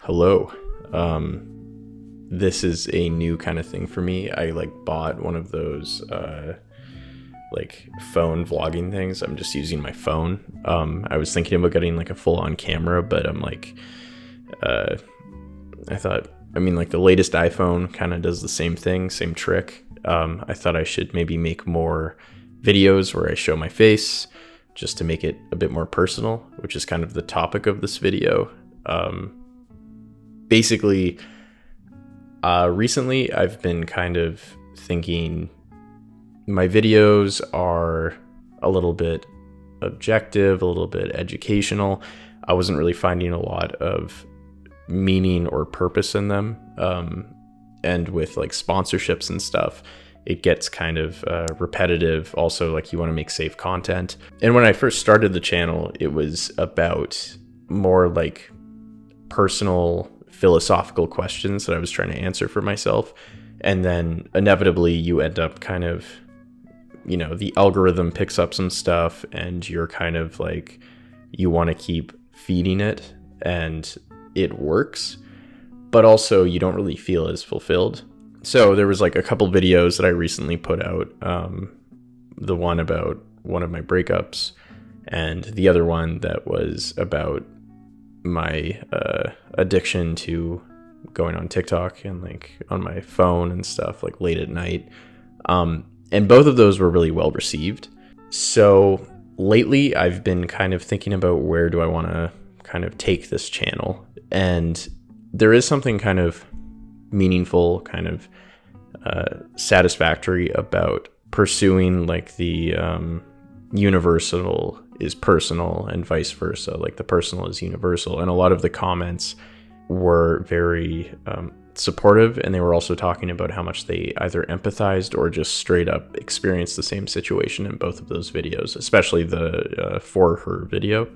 Hello. This is a new kind of thing for me. I bought one of those phone vlogging things. I'm just using my phone. I was thinking about getting a full-on camera, but I'm I thought, the latest iPhone kind of does the same thing, same trick. I thought I should maybe make more videos where I show my face just to make it a bit more personal, which is kind of the topic of this video. Basically, recently I've been kind of thinking my videos are a little bit objective, a little bit educational. I wasn't really finding a lot of meaning or purpose in them. And with sponsorships and stuff, it gets kind of repetitive. Also, you want to make safe content. And when I first started the channel, it was about more personal philosophical questions that I was trying to answer for myself. And then inevitably you end up kind of, the algorithm picks up some stuff and you're kind of you want to keep feeding it and it works, but also you don't really feel as fulfilled. So there was a couple videos that I recently put out, the one about one of my breakups and the other one that was about my addiction to going on TikTok and on my phone and stuff late at night. And both of those were really well received. So lately I've been kind of thinking about where do I want to kind of take this channel. And there is something kind of meaningful, kind of satisfactory about pursuing the universal is personal and vice versa. The personal is universal. And a lot of the comments were very supportive, and they were also talking about how much they either empathized or just straight up experienced the same situation in both of those videos, especially the for her video,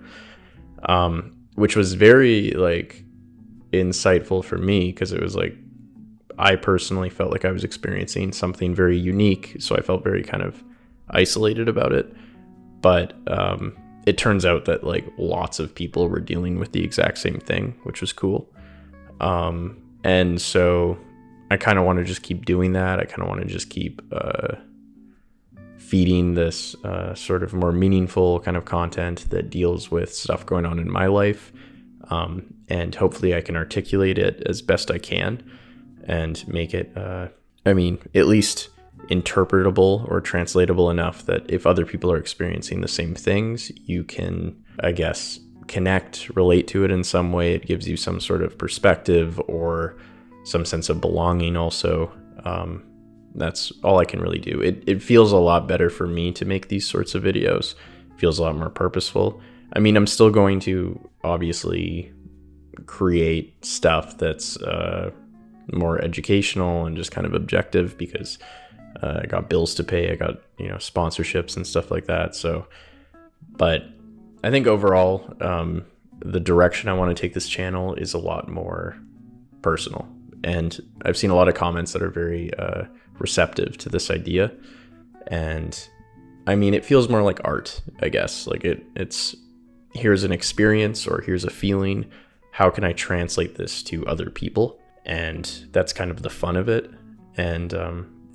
which was very insightful for me, because it was I personally felt like I was experiencing something very unique, so I felt very kind of isolated about it. But it turns out that lots of people were dealing with the exact same thing, which was cool. And so I kind of want to just keep doing that. I kind of want to just keep feeding this sort of more meaningful kind of content that deals with stuff going on in my life. And hopefully I can articulate it as best I can and make it, at least interpretable or translatable enough that if other people are experiencing the same things, you can, I guess, connect, relate to it in some way. It gives you some sort of perspective or some sense of belonging also. That's all I can really do. It feels a lot better for me to make these sorts of videos. It feels a lot more purposeful. I'm still going to obviously create stuff that's more educational and just kind of objective, because I got bills to pay. I got, sponsorships and stuff like that. So, but I think overall, the direction I want to take this channel is a lot more personal. And I've seen a lot of comments that are very receptive to this idea. And it feels more like art, I guess. It's here's an experience, or here's a feeling. How can I translate this to other people? And that's kind of the fun of it. And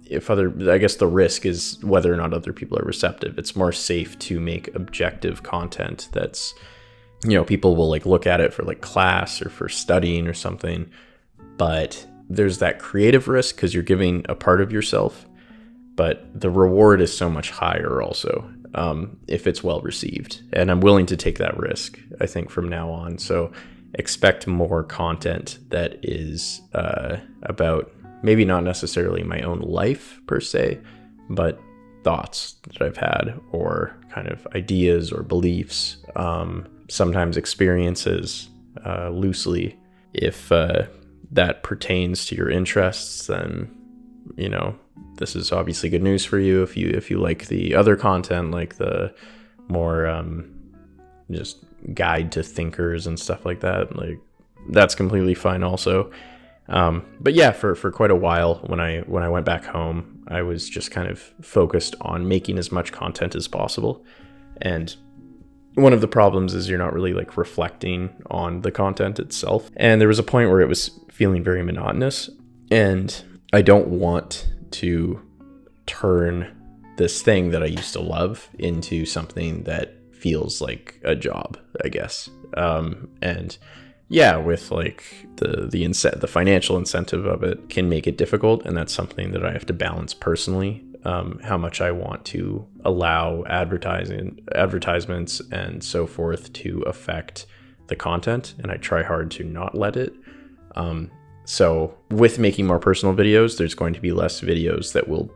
I guess the risk is whether or not other people are receptive. It's more safe to make objective content that's, people will look at it for class or for studying or something. But there's that creative risk because you're giving a part of yourself, but the reward is so much higher also if it's well received. And I'm willing to take that risk, I think, from now on. So expect more content that is about maybe not necessarily my own life per se, but thoughts that I've had, or kind of ideas or beliefs, sometimes experiences, loosely. If that pertains to your interests, then, this is obviously good news for you. If you like the other content, the more just guide to thinkers and stuff like that, that's completely fine also. But yeah, for quite a while, when I went back home, I was just kind of focused on making as much content as possible. And one of the problems is you're not really like reflecting on the content itself. And there was a point where it was feeling very monotonous, and I don't want to turn this thing that I used to love into something that feels like a job, I guess. And yeah, with like the financial incentive of it can make it difficult, and that's something that I have to balance personally. How much I want to allow advertisements and so forth to affect the content, and I try hard to not let it. So with making more personal videos, there's going to be less videos that will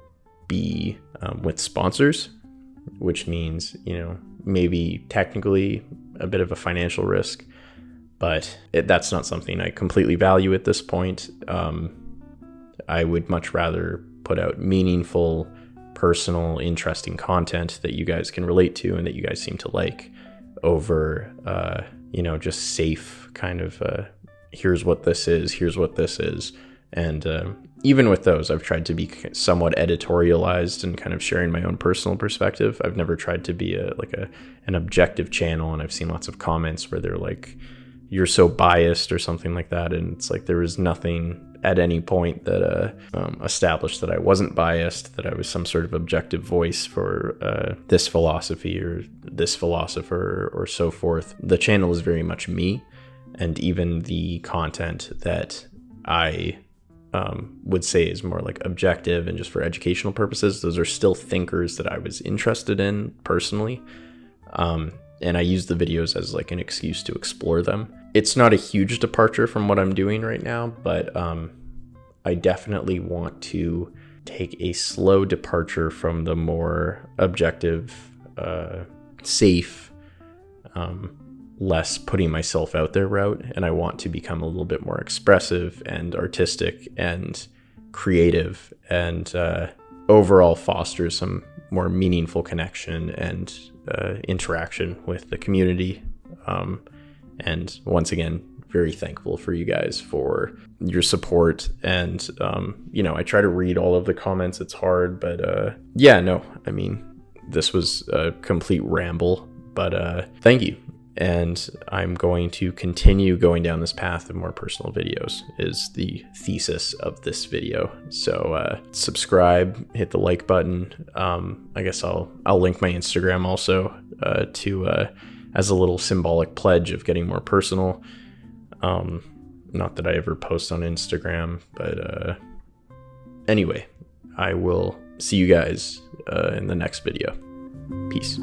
be with sponsors, which means, maybe technically a bit of a financial risk, but that's not something I completely value at this point. I would much rather put out meaningful, personal, interesting content that you guys can relate to and that you guys seem to like over, just safe kind of, here's what this is. And even with those, I've tried to be somewhat editorialized and kind of sharing my own personal perspective. I've never tried to be an objective channel, and I've seen lots of comments where they're like, you're so biased or something like that. And it's like, there was nothing at any point that established that I wasn't biased, that I was some sort of objective voice for this philosophy or this philosopher or so forth. The channel is very much me, and even the content that I would say is more like objective and just for educational purposes, those are still thinkers that I was interested in personally. And I use the videos as like an excuse to explore them. It's not a huge departure from what I'm doing right now, but I definitely want to take a slow departure from the more objective, safe, less putting myself out there route. And I want to become a little bit more expressive and artistic and creative, and overall foster some more meaningful connection and interaction with the community. And once again, very thankful for you guys for your support. And, I try to read all of the comments. It's hard, but this was a complete ramble, but thank you. And I'm going to continue going down this path of more personal videos is the thesis of this video. So subscribe, hit the like button. I guess I'll link my Instagram also to as a little symbolic pledge of getting more personal. Not that I ever post on Instagram, but anyway, I will see you guys in the next video. Peace.